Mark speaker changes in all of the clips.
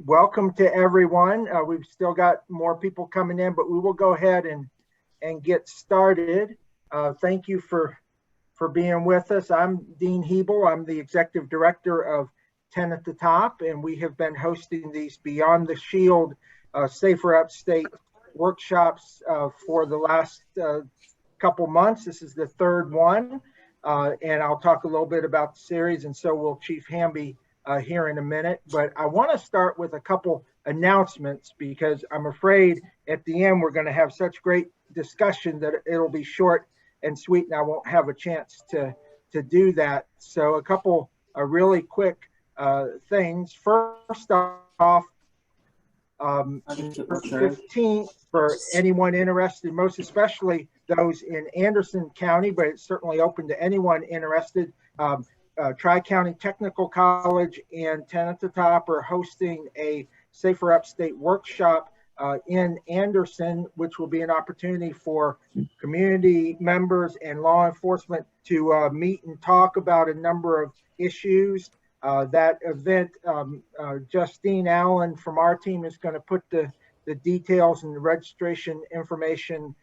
Speaker 1: Welcome to everyone. We've still got more people coming in, but we will go ahead and get started. Thank you for being with us. I'm Dean Hebel. I'm the Executive Director of 10 at the Top, and we have been hosting these Beyond the Shield Safer Upstate workshops for the last couple months. This is the third one, and I'll talk a little bit about the series, and so will Chief Hamby here in a minute. But I want to start with a couple announcements because I'm afraid at the end we're going to have such great discussion that it'll be short and sweet, and I won't have a chance to do that. So a couple really quick things. First off, 15th, for anyone interested, most especially those in Anderson County, but it's certainly open to anyone interested. Tri-County Technical College and 10 at the Top are hosting a Safer Upstate workshop in Anderson, which will be an opportunity for community members and law enforcement to meet and talk about a number of issues. That event, Justine Allen from our team is going to put the details and the registration information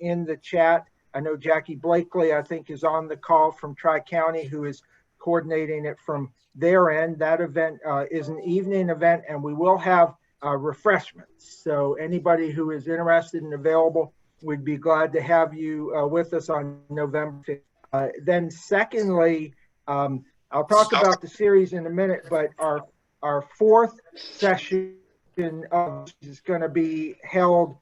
Speaker 1: in the chat. I know Jackie Blakely, I think, is on the call from Tri-County, who is coordinating it from their end. That event is an evening event, and we will have refreshments. So anybody who is interested and available, we'd be glad to have you with us on November 5th. Then secondly, I'll talk about the series in a minute, but our fourth session is going to be held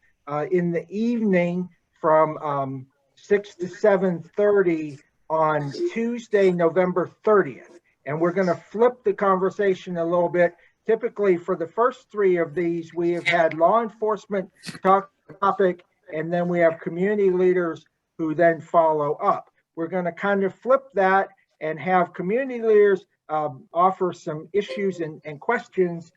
Speaker 1: in the evening from 6 to 7:30 on Tuesday, November 30th. And we're going to flip the conversation a little bit. Typically, for the first three of these, we have had law enforcement topic, and then we have community leaders who then follow up. We're going to kind of flip that and have community leaders offer some issues and questions,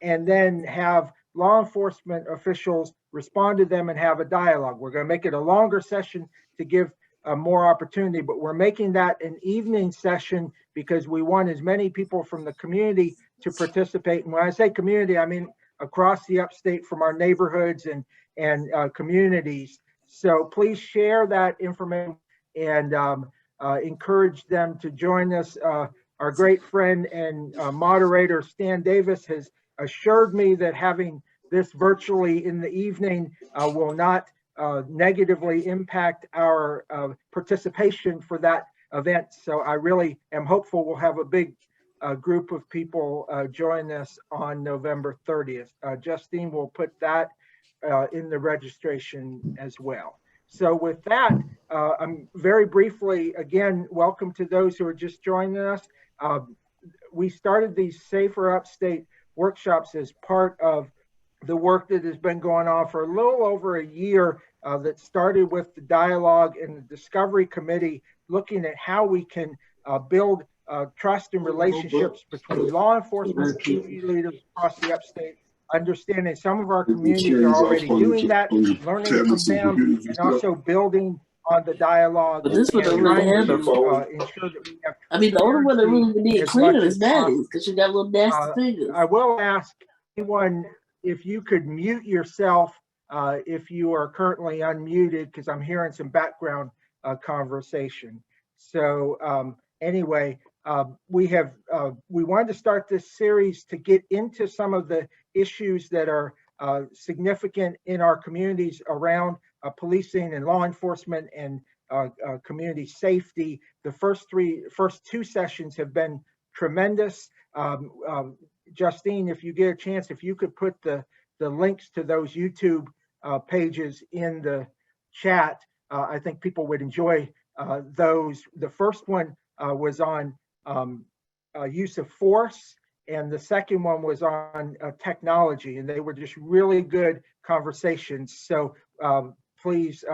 Speaker 1: and then have law enforcement officials respond to them and have a dialogue. We're going to make it a longer session to give more opportunity, but we're making that an evening session because we want as many people from the community to participate. And when I say community, I mean across the upstate from our neighborhoods and communities. So please share that information and encourage them to join us. Our great friend and moderator, Stan Davis, has assured me that having this virtually in the evening will not negatively impact our participation for that event. So I really am hopeful we'll have a big group of people join us on November 30th. Justine will put that in the registration as well. So with that, I'm very briefly, again, welcome to those who are just joining us. We started these Safer Upstate workshops as part of the work that has been going on for a little over a year that started with the dialogue and the discovery committee, looking at how we can build trust and relationships between law enforcement and community leaders across the upstate, understanding some of our communities are already doing that, learning from them, and also building on the dialogue.
Speaker 2: But this one don't really have
Speaker 1: ensure that we have.
Speaker 2: I mean, the only one that really need cleaner is Maddie's because she got little nasty fingers.
Speaker 1: I will ask anyone if you could mute yourself if you are currently unmuted, because I'm hearing some background conversation. So anyway, we wanted to start this series to get into some of the issues that are significant in our communities around policing and law enforcement and community safety. The first two sessions have been tremendous. Justine, if you get a chance, if you could put the links to those YouTube pages in the chat, I think people would enjoy those. The first one was on use of force, and the second one was on technology, and they were just really good conversations. So please,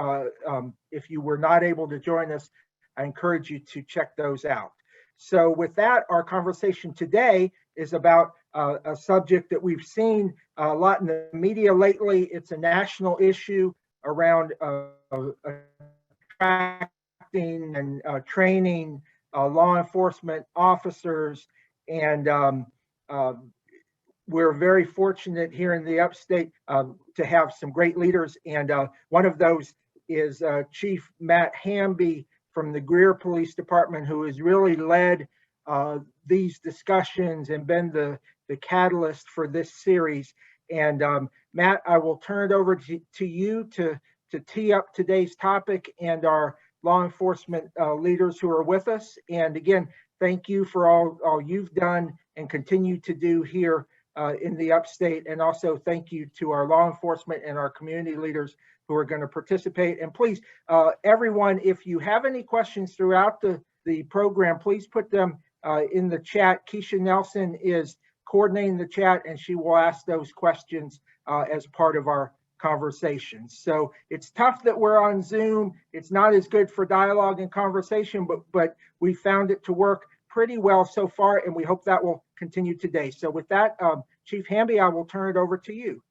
Speaker 1: if you were not able to join us, I encourage you to check those out. So with that, our conversation today is about a subject that we've seen a lot in the media lately. It's a national issue around attracting and training law enforcement officers. And we're very fortunate here in the Upstate to have some great leaders, and one of those is Chief Matt Hamby from the Greer Police Department, who has really led these discussions and been the catalyst for this series. And Matt, I will turn it over to you to tee up today's topic and our law enforcement leaders who are with us. And again, thank you for all you've done and continue to do here in the Upstate. And also thank you to our law enforcement and our community leaders who are going to participate. And please, everyone, if you have any questions throughout the program, please put them in the chat. Keisha Nelson is coordinating the chat, and she will ask those questions as part of our conversation. So it's tough that we're on Zoom. It's not as good for dialogue and conversation, but we found it to work pretty well so far, and we hope that will continue today. So with that, Chief Hamby, I will turn it over to you.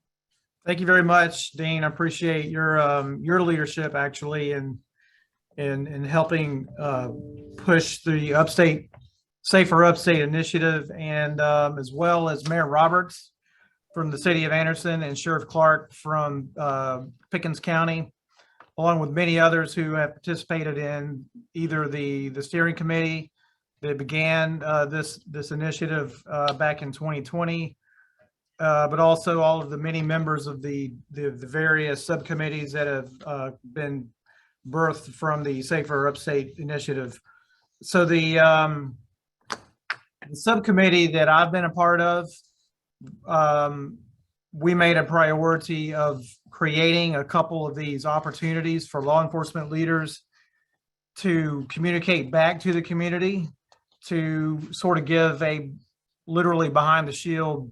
Speaker 3: Thank you very much, Dean. I appreciate your leadership actually in helping push the Upstate Safer Upstate initiative, and as well as Mayor Roberts from the city of Anderson and Sheriff Clark from Pickens County, along with many others who have participated in either the steering committee that began this initiative back in 2020, but also all of the many members of the various subcommittees that have been birthed from the Safer Upstate initiative. So the subcommittee that I've been a part of, we made a priority of creating a couple of these opportunities for law enforcement leaders to communicate back to the community, to sort of give a literally behind the shield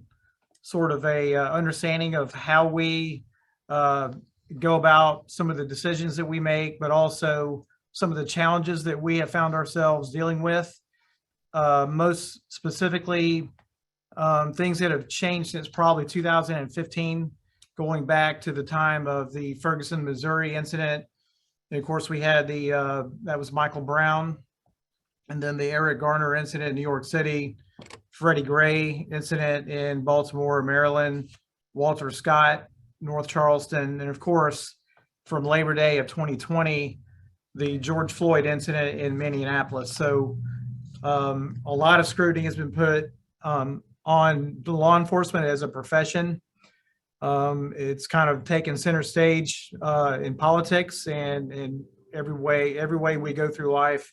Speaker 3: sort of a understanding of how we go about some of the decisions that we make, but also some of the challenges that we have found ourselves dealing with. Most specifically, things that have changed since probably 2015, going back to the time of the Ferguson, Missouri incident. And of course, we had that was Michael Brown, and then the Eric Garner incident in New York City, Freddie Gray incident in Baltimore, Maryland, Walter Scott, North Charleston, and of course, from Labor Day of 2020, the George Floyd incident in Minneapolis. So a lot of scrutiny has been put on the law enforcement as a profession. It's kind of taken center stage in politics, and in every way we go through life,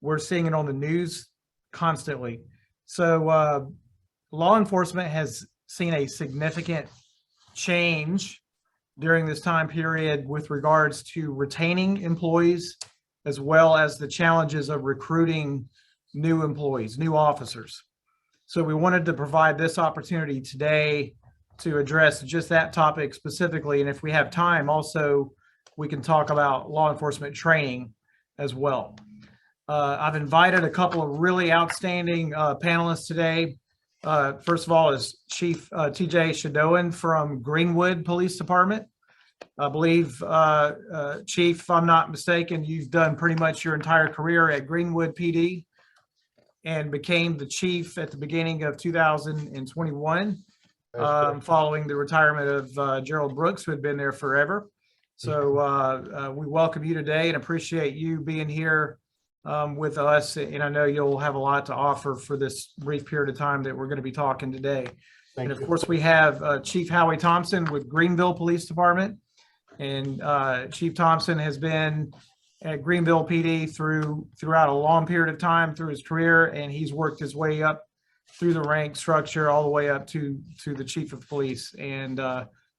Speaker 3: we're seeing it on the news constantly. So law enforcement has seen a significant change during this time period with regards to retaining employees, as well as the challenges of recruiting new employees, new officers. So we wanted to provide this opportunity today to address just that topic specifically. And if we have time, also, we can talk about law enforcement training as well. I've invited a couple of really outstanding panelists today. First of all is Chief TJ Shadowan from Greenwood Police Department. I believe, Chief, if I'm not mistaken, you've done pretty much your entire career at Greenwood PD and became the chief at the beginning of 2021, following the retirement of Gerald Brooks, who had been there forever. So we welcome you today and appreciate you being here with us. And I know you'll have a lot to offer for this brief period of time that we're going to be talking today. And of course, we have Chief Howie Thompson with Greenville Police Department. And Chief Thompson has been at Greenville PD throughout a long period of time through his career, and he's worked his way up through the rank structure all the way up to the chief of police. And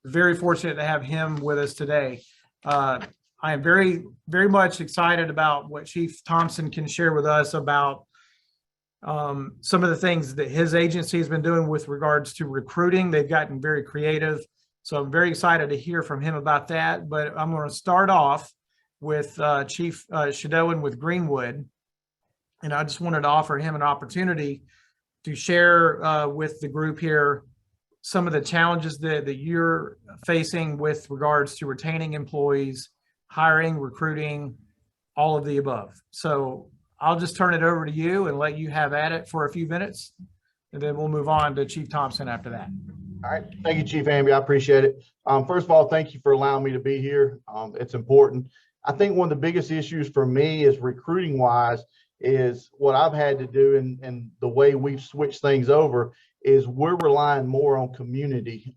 Speaker 3: very fortunate to have him with us today. I am very, very much excited about what Chief Thompson can share with us about some of the things that his agency has been doing with regards to recruiting. They've gotten very creative. So I'm very excited to hear from him about that. But I'm going to start off with Chief Shadowan with Greenwood. And I just wanted to offer him an opportunity to share with the group here some of the challenges that you're facing with regards to retaining employees, hiring, recruiting, all of the above. So I'll just turn it over to you and let you have at it for a few minutes. and then we'll move on to Chief Thompson after that.
Speaker 4: All right. Thank you, Chief Amby. I appreciate it. First of all, thank you for allowing me to be here. It's important. I think one of the biggest issues for me is recruiting wise is what I've had to do, and the way we've switched things over is we're relying more on community,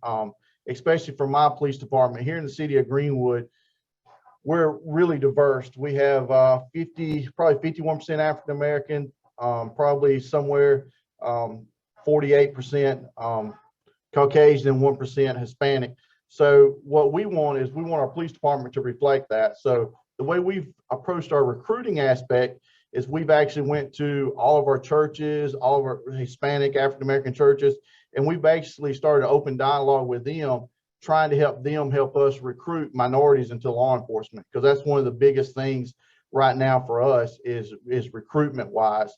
Speaker 4: especially for my police department here in the city of Greenwood. We're really diverse. We have probably 51% African American, probably somewhere 48% Caucasian and 1% Hispanic. So what we want is we want our police department to reflect that. So the way we've approached our recruiting aspect is we've actually went to all of our churches, all of our Hispanic African American churches, and we've actually started an open dialogue with them, trying to help them help us recruit minorities into law enforcement, because that's one of the biggest things right now for us is recruitment wise.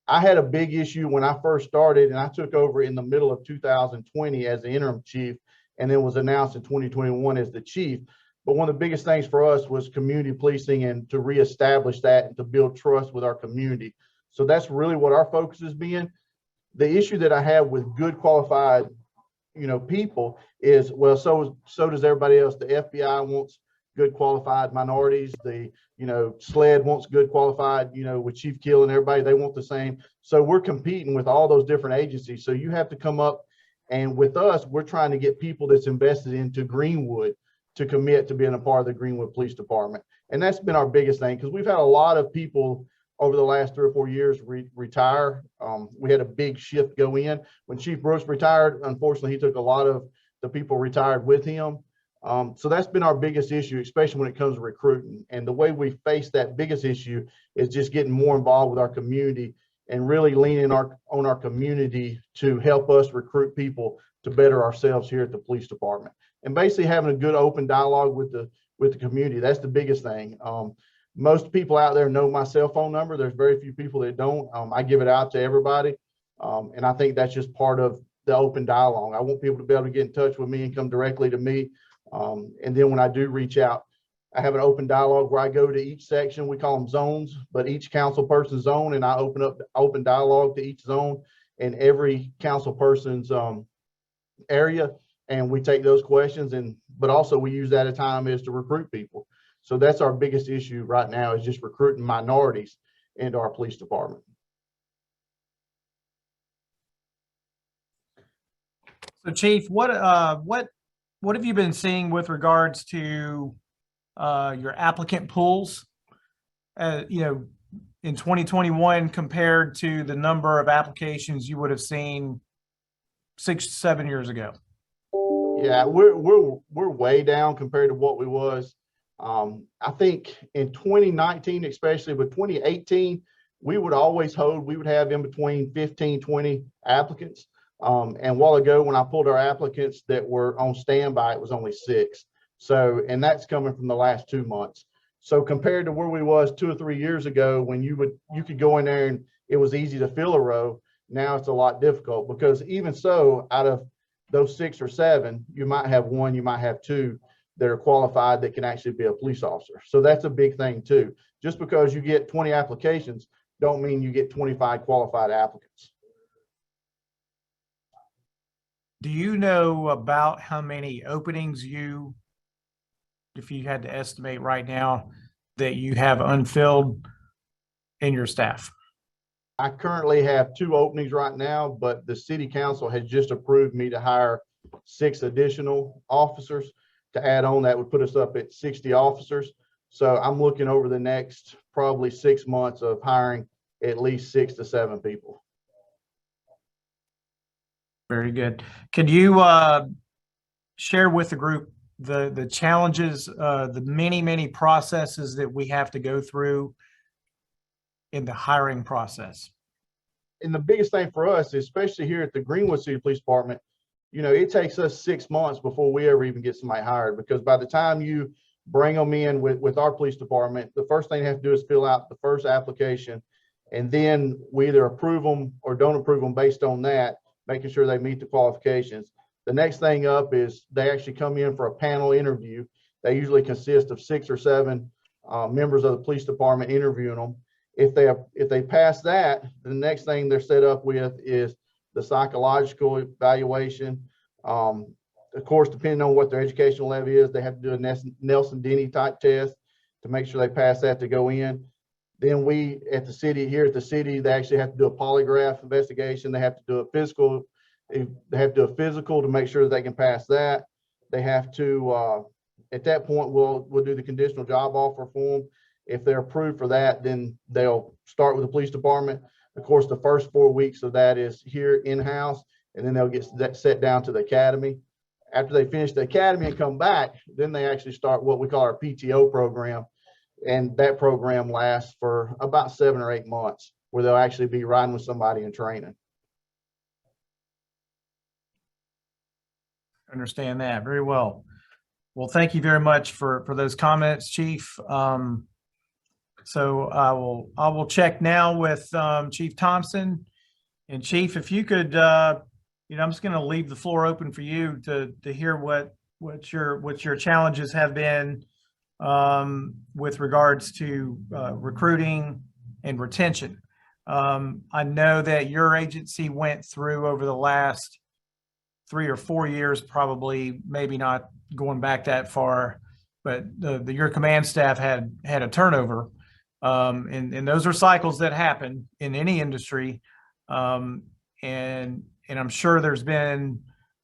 Speaker 4: I had a big issue when I first started, and I took over in the middle of 2020 as the interim chief, and then was announced in 2021 as the chief. But one of the biggest things for us was community policing, and to reestablish that and to build trust with our community. So that's really what our focus has been. The issue that I have with good qualified, people is, well, so does everybody else. The FBI wants good qualified minorities. The SLED wants good qualified, with Chief Kill and everybody, they want the same. So we're competing with all those different agencies. So you have to come up, and with us, we're trying to get people that's invested into Greenwood to commit to being a part of the Greenwood Police Department. And that's been our biggest thing, because we've had a lot of people over the last 3 or 4 years retire. We had a big shift go in. When Chief Brooks retired, unfortunately, he took a lot of the people retired with him. So that's been our biggest issue, especially when it comes to recruiting. And the way we face that biggest issue is just getting more involved with our community and really leaning on our community to help us recruit people to better ourselves here at the police department. And basically having a good open dialogue with the community. That's the biggest thing. Most people out there know my cell phone number. There's very few people that don't. I give it out to everybody. And I think that's just part of the open dialogue. I want people to be able to get in touch with me and come directly to me. And then when I do reach out, I have an open dialogue where I go to each section. We call them zones, but each council person's zone, and I open up the open dialogue to each zone and every council person's area. And we take those questions, but also we use that at time is to recruit people. So that's our biggest issue right now, is just recruiting minorities into our police department.
Speaker 3: So Chief, what have you been seeing with regards to your applicant pools, in 2021 compared to the number of applications you would have seen 6 to 7 years ago?
Speaker 4: Yeah, we're way down compared to what we was. I think in 2019, especially with 2018, we would always hold, we would have in between 15, 20 applicants. And a while ago, when I pulled our applicants that were on standby, it was only 6. So, and that's coming from the last 2 months. So compared to where we was 2 or 3 years ago, when you could go in there and it was easy to fill a row, now it's a lot difficult, because even so, out of those 6 or 7, you might have 1, you might have 2 that are qualified that can actually be a police officer. So that's a big thing too. Just because you get 20 applications, don't mean you get 25 qualified applicants.
Speaker 3: Do you know about how many openings if you had to estimate right now, that you have unfilled in your staff?
Speaker 4: I currently have 2 openings right now, but the city council has just approved me to hire 6 additional officers. To add on, that would put us up at 60 officers. So I'm looking over the next probably 6 months of hiring at least 6 to 7 people.
Speaker 3: Very good. Can you share with the group the challenges, the many processes that we have to go through in the hiring process?
Speaker 4: And the biggest thing for us, especially here at the Greenwood City Police Department, it takes us 6 months before we ever even get somebody hired, because by the time you bring them in with our police department, the first thing they have to do is fill out the first application, and then we either approve them or don't approve them based on that, making sure they meet the qualifications. The next thing up is they actually come in for a panel interview. They usually consist of 6 or 7 members of the police department interviewing them. If they pass that, the next thing they're set up with is the psychological evaluation. Of course, depending on what their educational level is, they have to do a Nelson-Denny type test to make sure they pass that to go in. Then we at the city, they actually have to do a polygraph investigation. They have to do a physical. They have to do a physical to make sure that they can pass that. They have to, at that point, we'll do the conditional job offer for them. If they're approved for that, then they'll start with the police department. Of course, the first 4 weeks of that is here in-house, and then they'll get set down to the academy. After they finish the academy and come back, then they actually start what we call our PTO program. And that program lasts for about 7 or 8 months, where they'll actually be riding with somebody in training.
Speaker 3: Understand that very well. Well, thank you very much for those comments, Chief. So I will check now with Chief Thompson. And Chief, if you could, I'm just going to leave the floor open for you to hear what your challenges have been with regards to recruiting and retention. I know that your agency went through over the last 3 or 4 years, probably, maybe not going back that far, but your command staff had a turnover. And those are cycles that happen in any industry. And I'm sure there's been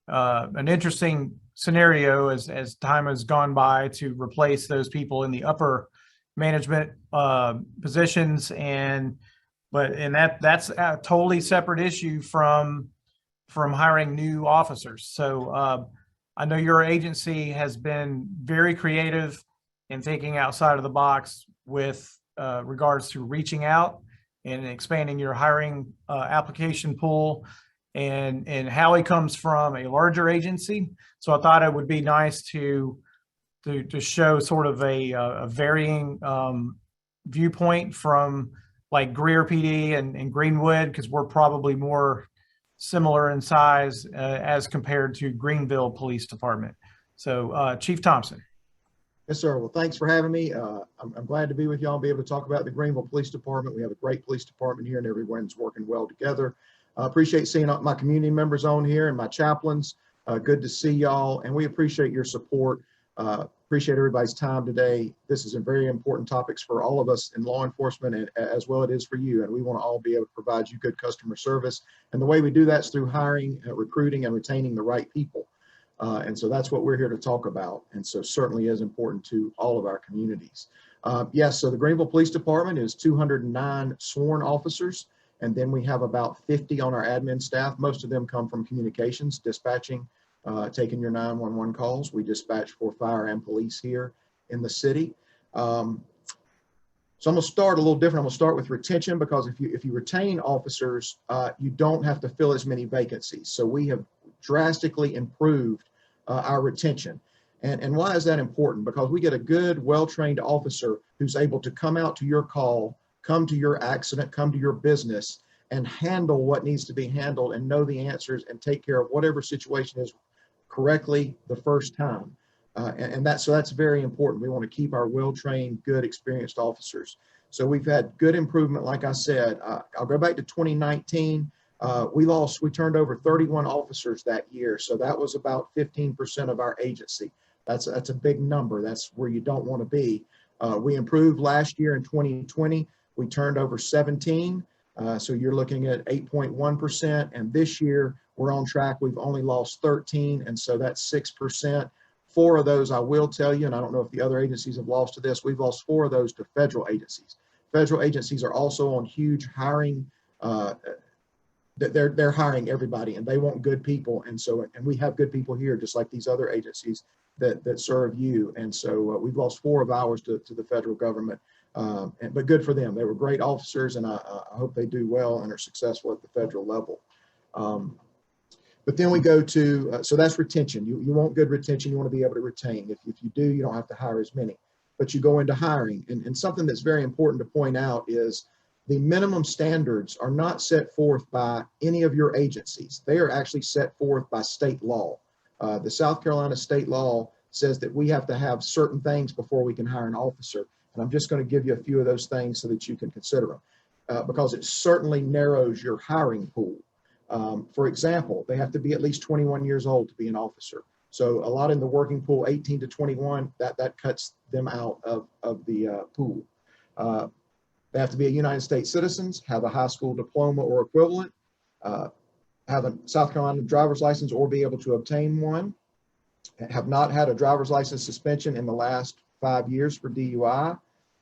Speaker 3: an interesting scenario as time has gone by to replace those people in the upper management positions. But that's a totally separate issue from hiring new officers. So I know your agency has been very creative in thinking outside of the box with regards to reaching out and expanding your hiring application pool. And Howie comes from a larger agency, so I thought it would be nice to show sort of a varying viewpoint from like Greer PD and Greenwood, because we're probably more similar in size as compared to Greenville Police Department. So Chief Thompson.
Speaker 5: Yes, sir. Well, thanks for having me. I'm glad to be with y'all and be able to talk about the Greenville Police Department. We have a great police department here and everyone's working well together. I appreciate seeing my community members on here and my chaplains. Good to see y'all, and we appreciate your support. Appreciate everybody's time today. This is a very important topics for all of us in law enforcement, and as well it is for you. And we want to all be able to provide you good customer service. And the way we do that is through hiring, recruiting, and retaining the right people. And so that's what we're here to talk about. And so certainly is important to all of our communities. Yes, so the Greenville Police Department is 209 sworn officers. And then we have about 50 on our admin staff. Most of them come from communications, dispatching, taking your 911 calls. We dispatch for fire and police here in the city. So I'm gonna start a little different. I'm gonna start with retention, because if you retain officers, you don't have to fill as many vacancies. So we have drastically improved our retention. And why is that important? Because we get a good, well-trained officer who's able to come out to your call, come to your accident, come to your business, and handle what needs to be handled and know the answers and take care of whatever situation is correctly the first time. So that's very important. We want to keep our well-trained, good, experienced officers. So we've had good improvement. Like I said, I'll go back to 2019. We turned over 31 officers that year. So that was about 15% of our agency. That's a big number. That's where you don't want to be. We improved last year in 2020. We turned over 17. So you're looking at 8.1%. And this year we're on track. We've only lost 13. And so that's 6%. 4 of those, I will tell you, and I don't know if the other agencies have lost to this, we've lost 4 of those to federal agencies. Federal agencies are also on huge hiring. They're hiring everybody, and they want good people. And we have good people here, just like these other agencies that serve you. And so we've lost 4 of ours to the federal government. But good for them. They were great officers, and I hope they do well and are successful at the federal level. But then we go to, so that's retention. You want good retention. You want to be able to retain. If you do, you don't have to hire as many. But you go into hiring. And something that's very important to point out is the minimum standards are not set forth by any of your agencies. They are actually set forth by state law. The South Carolina state law says that we have to have certain things before we can hire an officer. And I'm just going to give you a few of those things so that you can consider them, because it certainly narrows your hiring pool. For example, they have to be at least 21 years old to be an officer. So a lot in the working pool, 18 to 21, that cuts them out of the pool. They have to be a United States citizens, have a high school diploma or equivalent, have a South Carolina driver's license or be able to obtain one, have not had a driver's license suspension in the last 5 years for DUI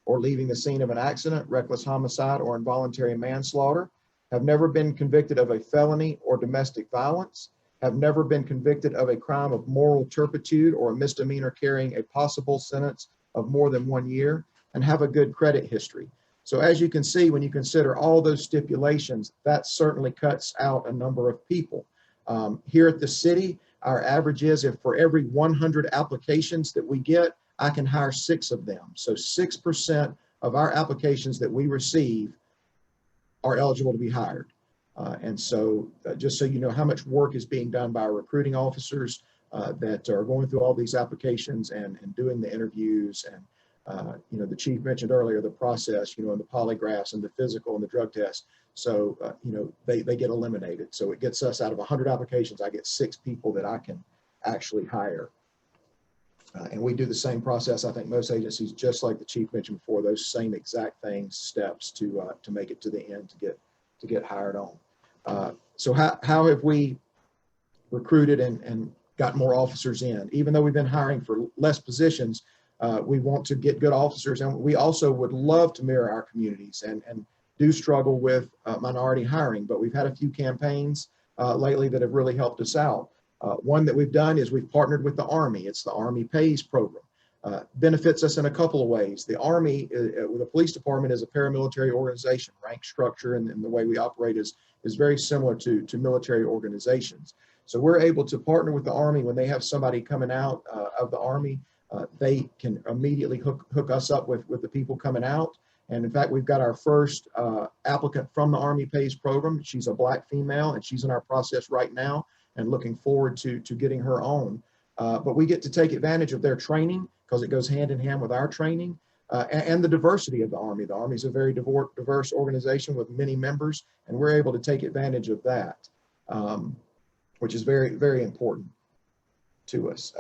Speaker 5: or leaving the scene of an accident, reckless homicide, or involuntary manslaughter, have never been convicted of a felony or domestic violence, have never been convicted of a crime of moral turpitude or a misdemeanor carrying a possible sentence of more than 1 year, and have a good credit history. So as you can see, when you consider all those stipulations, that certainly cuts out a number of people. Here at the city, our average is if for every 100 applications that we get, I can hire 6 of them. So 6% of our applications that we receive are eligible to be hired. And so just so you know how much work is being done by our recruiting officers that are going through all these applications and doing the interviews. And you know, the chief mentioned earlier the process, you know, and the polygraphs and the physical and the drug test. So, you know, they get eliminated. So it gets us out of 100 applications, I get 6 people that I can actually hire. And we do the same process. I think most agencies, just like the chief mentioned before, those same exact things, steps to make it to the end to get hired on. So how have we recruited and got more officers in? Even though we've been hiring for less positions, we want to get good officers, and we also would love to mirror our communities and do struggle with minority hiring, but we've had a few campaigns lately that have really helped us out. One that we've done is we've partnered with the Army. It's the Army Pays program. Benefits us in a couple of ways. The Army, with the police department, is a paramilitary organization. Rank structure and the way we operate is very similar to military organizations. So we're able to partner with the Army when they have somebody coming out of the Army. They can immediately hook us up with the people coming out. And in fact, we've got our first applicant from the Army Pays program. She's a Black female, and she's in our process right now and looking forward to getting her on. But we get to take advantage of their training because it goes hand in hand with our training and the diversity of the Army. The Army is a very diverse organization with many members, and we're able to take advantage of that, which is very, very important to us.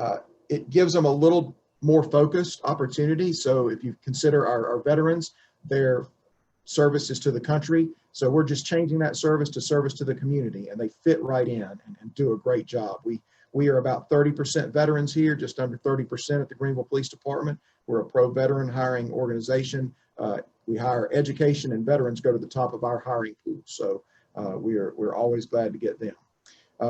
Speaker 5: It gives them a little more focused opportunity. So if you consider our veterans, their service is to the country. So we're just changing that service to the community, and they fit right in and do a great job. We are about 30% veterans here, just under 30% at the Greenville Police Department. We're a pro-veteran hiring organization. We hire education, and veterans go to the top of our hiring pool. So we're always glad to get them.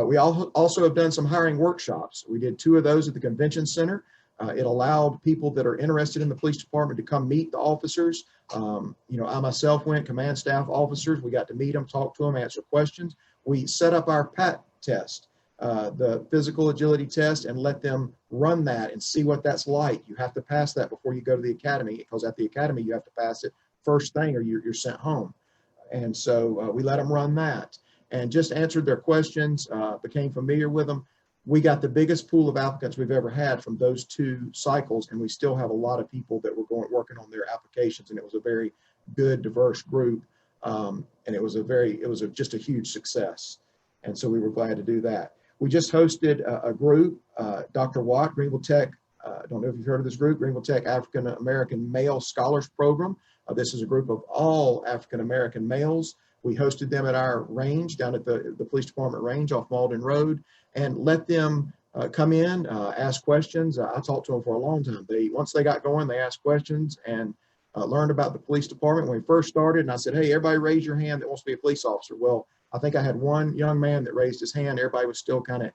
Speaker 5: We also have done some hiring workshops. We did 2 of those at the convention center. It allowed people that are interested in the police department to come meet the officers. You know, I myself went, command staff officers. We got to meet them, talk to them, answer questions. We set up our PAT test, the physical agility test, and let them run that and see what that's like. You have to pass that before you go to the academy, because at the academy you have to pass it first thing or you're sent home. And so we let them run that and just answered their questions, became familiar with them. We got the biggest pool of applicants we've ever had from those 2 cycles, and we still have a lot of people that were working on their applications, and it was a very good, diverse group, and it was just a huge success, and so we were glad to do that. We just hosted a group, Dr. Watt, Greenville Tech. I don't know if you've heard of this group, Greenville Tech African American Male Scholars Program. This is a group of all African American males. We hosted them at our range down at the police department range off Malden Road, and let them come in, ask questions. I talked to them for a long time. Once they got going, they asked questions and learned about the police department. When we first started, and I said, hey, everybody raise your hand that wants to be a police officer. Well, I think I had one young man that raised his hand. Everybody was still kind of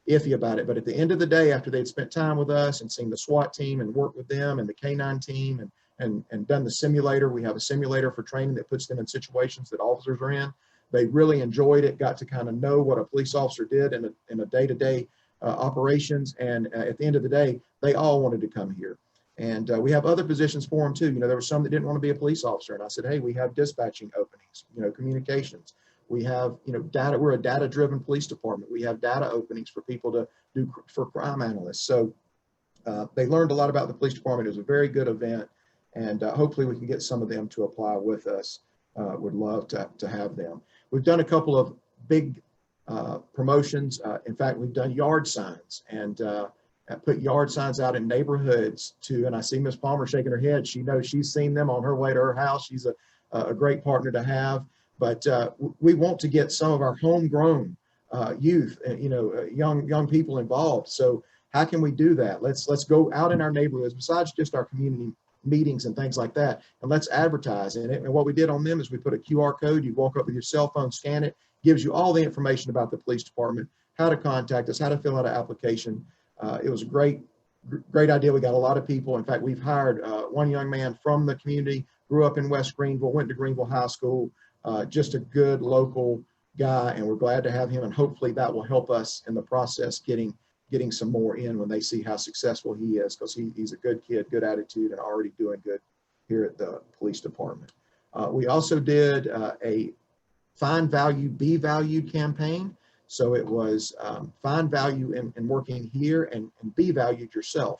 Speaker 5: iffy about it. But at the end of the day, after they'd spent time with us and seen the SWAT team and worked with them and the K-9 team and done the simulator, we have a simulator for training that puts them in situations that officers are in. They really enjoyed it, got to kind of know what a police officer did in a day-to-day operations. And at the end of the day, they all wanted to come here. And we have other positions for them too. You know, there were some that didn't want to be a police officer. And I said, hey, we have dispatching openings, you know, communications. We have, you know, data. We're a data-driven police department. We have data openings for people to do for crime analysts. So they learned a lot about the police department. It was a very good event. And hopefully we can get some of them to apply with us. Would love to have them. We've done a couple of big promotions. In fact, we've done yard signs and put yard signs out in neighborhoods and I see Ms. Palmer shaking her head. She knows she's seen them on her way to her house. She's a great partner to have. But we want to get some of our homegrown youth, young people involved. So how can we do that? Let's go out in our neighborhoods, besides just our community meetings and things like that, and let's advertise in it. And what we did on them is we put a QR code. You walk up with your cell phone, scan it, gives you all the information about the police department, how to contact us, how to fill out an application. It was a great idea. We got a lot of people. In fact, we've hired one young man from the community, grew up in West Greenville, went to Greenville High School, just a good local guy, and we're glad to have him. And hopefully that will help us in the process getting some more in when they see how successful he is, because he's a good kid, good attitude, and already doing good here at the police department. We also did a Find Value, Be Valued campaign. So it was find value in working here and be valued yourself.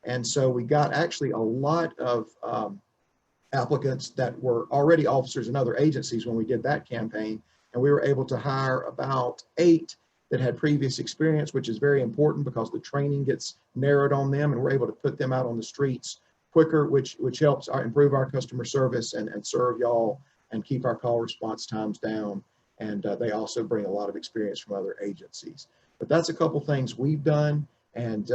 Speaker 5: And so we got actually a lot of applicants that were already officers in other agencies when we did that campaign. And we were able to hire about 8 that had previous experience, which is very important because the training gets narrowed on them, and we're able to put them out on the streets quicker, which helps improve our customer service and serve y'all and keep our call response times down. And they also bring a lot of experience from other agencies. But that's a couple things we've done. And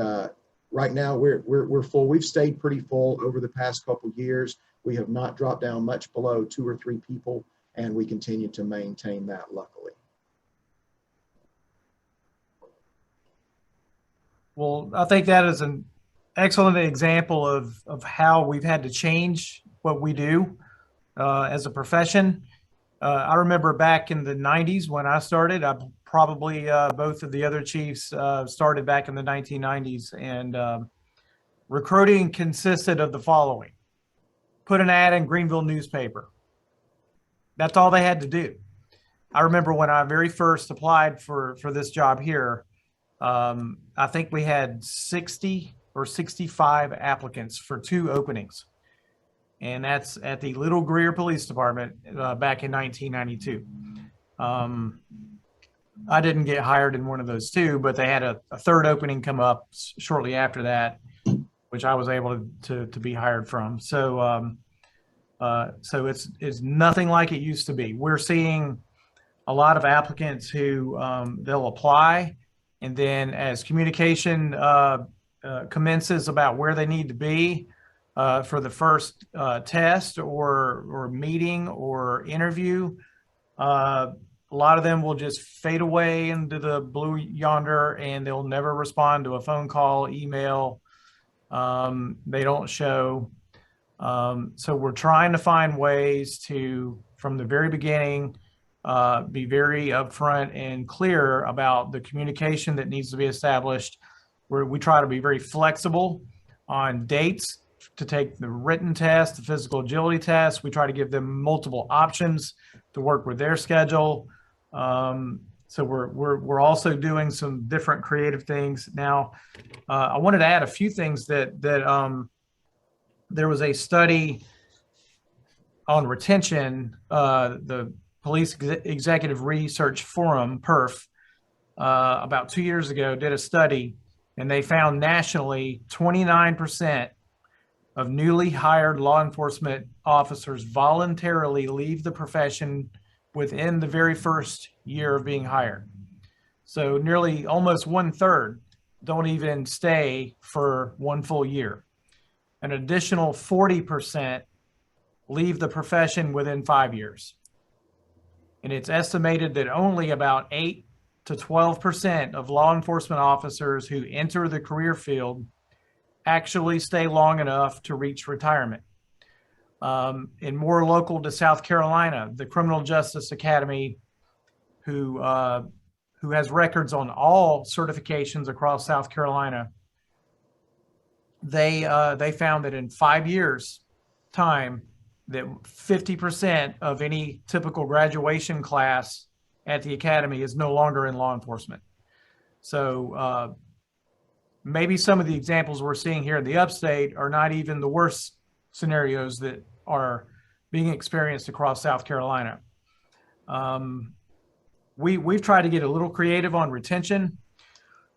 Speaker 5: right now we're full. We've stayed pretty full over the past couple years. We have not dropped down much below 2 or 3 people, and we continue to maintain that, luckily.
Speaker 3: Well, I think that is an excellent example of how we've had to change what we do as a profession. I remember back in the 90s when I started, probably both of the other chiefs started back in the 1990s, and recruiting consisted of the following: put an ad in Greenville newspaper. That's all they had to do. I remember when I very first applied for this job here, I think we had 60 or 65 applicants for 2 openings. And that's at the Little Greer Police Department back in 1992. I didn't get hired in one of those 2, but they had a 3rd opening come up shortly after that, which I was able to be hired from. So so it's nothing like it used to be. We're seeing a lot of applicants who they'll apply, and then as communication commences about where they need to be for the first test or meeting or interview, a lot of them will just fade away into the blue yonder, and they'll never respond to a phone call, email. They don't show. So we're trying to find ways to, from the very beginning, be very upfront and clear about the communication that needs to be established, where we try to be very flexible on dates to take the written test, the physical agility test. We try to give them multiple options to work with their schedule. So we're also doing some different creative things. Now, I wanted to add a few things that there was a study on retention, the Police Executive Research Forum, PERF, about 2 years ago did a study, and they found nationally 29% of newly hired law enforcement officers voluntarily leave the profession within the very first year of being hired. So nearly almost 1/3 don't even stay for 1 full year. An additional 40% leave the profession within 5 years. And it's estimated that only about 8 to 12% of law enforcement officers who enter the career field actually stay long enough to reach retirement. And more local to South Carolina, the Criminal Justice Academy, who has records on all certifications across South Carolina, they found that in 5 years' time, that 50% of any typical graduation class at the academy is no longer in law enforcement. So maybe some of the examples we're seeing here in the Upstate are not even the worst scenarios that are being experienced across South Carolina. we've tried to get a little creative on retention.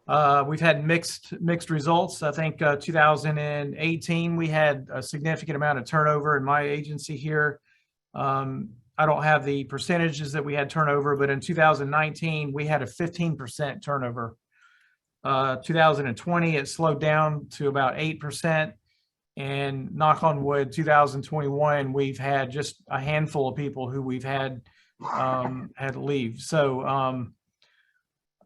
Speaker 3: We've had mixed results. I think 2018, we had a significant amount of turnover in my agency here. I don't have the percentages that we had turnover, but in 2019, we had a 15% turnover. 2020, it slowed down to about 8%. And knock on wood, 2021, we've had just a handful of people who we've had leave. So,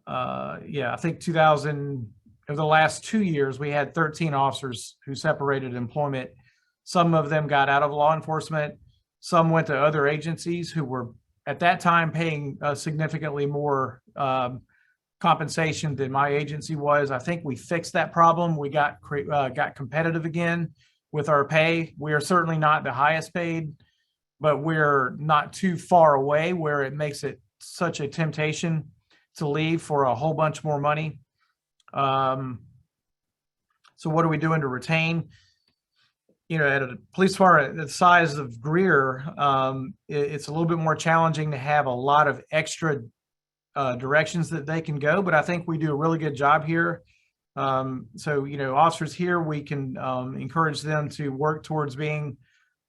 Speaker 3: yeah, I think over the last 2 years, we had 13 officers who separated employment. Some of them got out of law enforcement. Some went to other agencies who were at that time paying significantly more compensation than my agency was. I think we fixed that problem. We got competitive again with our pay. We are certainly not the highest paid, but we're not too far away where it makes it such a temptation to leave for a whole bunch more money. So what are we doing to retain? You know, at a police department the size of Greer, it's a little bit more challenging to have a lot of extra directions that they can go, but I think we do a really good job here. So, you know, officers here, we can encourage them to work towards being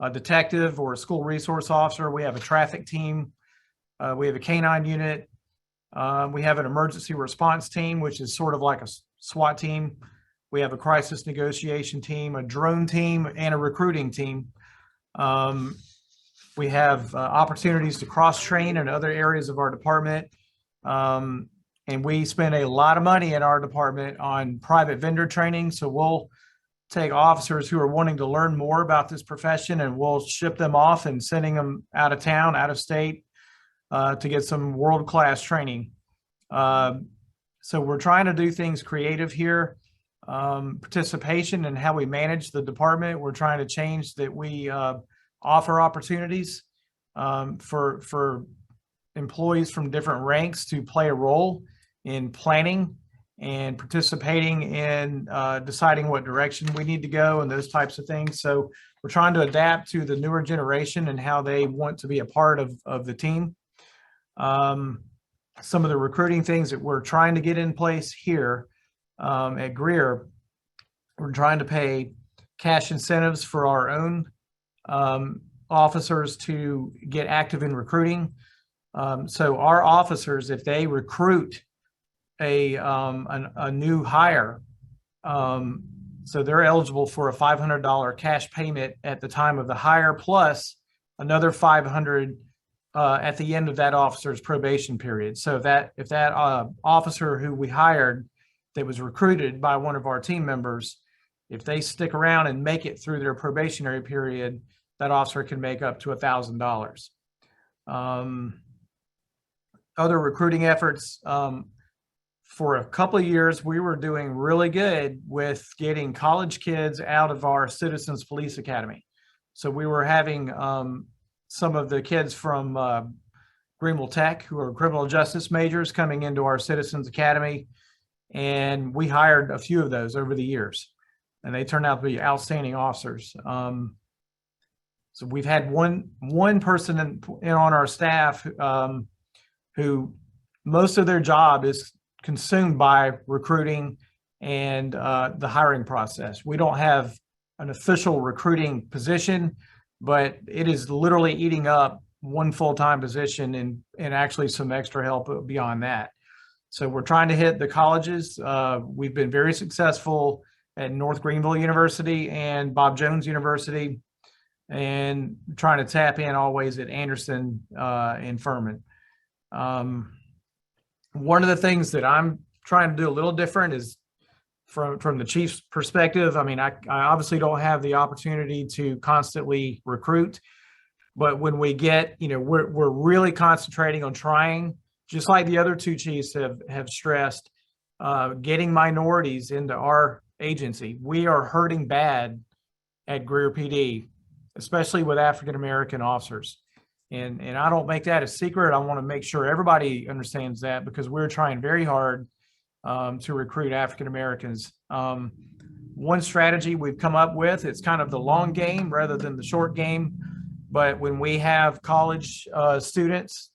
Speaker 3: a detective or a school resource officer. We have a traffic team. We have a canine unit. We have an emergency response team, which is sort of like a SWAT team. We have a crisis negotiation team, a drone team, and a recruiting team. We have opportunities to cross-train in other areas of our department. And we spend a lot of money in our department on private vendor training. So we'll take officers who are wanting to learn more about this profession, and we'll ship them off and sending them out of town, out of state, to get some world-class training. So we're trying to do things creative here. Participation in how we manage the department. We're trying to change that we offer opportunities for employees from different ranks to play a role in planning and participating in deciding what direction we need to go and those types of things. So we're trying to adapt to the newer generation and how they want to be a part of the team. Some of the recruiting things that we're trying to get in place here at Greer, we're trying to pay cash incentives for our own officers to get active in recruiting. So our officers, if they recruit a new hire, so they're eligible for a $500 cash payment at the time of the hire, plus another $500 at the end of that officer's probation period. So if that officer who we hired that was recruited by one of our team members, if they stick around and make it through their probationary period, that officer can make up to $1,000. Other recruiting efforts, for a couple of years, we were doing really good with getting college kids out of our Citizens Police Academy. So we were having some of the kids from Greenville Tech, who are criminal justice majors, coming into our Citizens Academy. And we hired a few of those over the years, and they turned out to be outstanding officers. So we've had one person in on our staff who most of their job is consumed by recruiting and the hiring process. We don't have an official recruiting position, but it is literally eating up one full-time position and actually some extra help beyond that. So we're trying to hit the colleges. We've been very successful at North Greenville University and Bob Jones University, and trying to tap in always at Anderson and Furman. One of the things that I'm trying to do a little different is from the chief's perspective. I mean, I obviously don't have the opportunity to constantly recruit, but when we get, you know, we're really concentrating on trying, just like the other two chiefs have stressed, getting minorities into our agency. We are hurting bad at Greer PD, especially with African-American officers. And I don't make that a secret. I want to make sure everybody understands that, because we're trying very hard to recruit African-Americans. One strategy we've come up with, it's kind of the long game rather than the short game. But when we have college students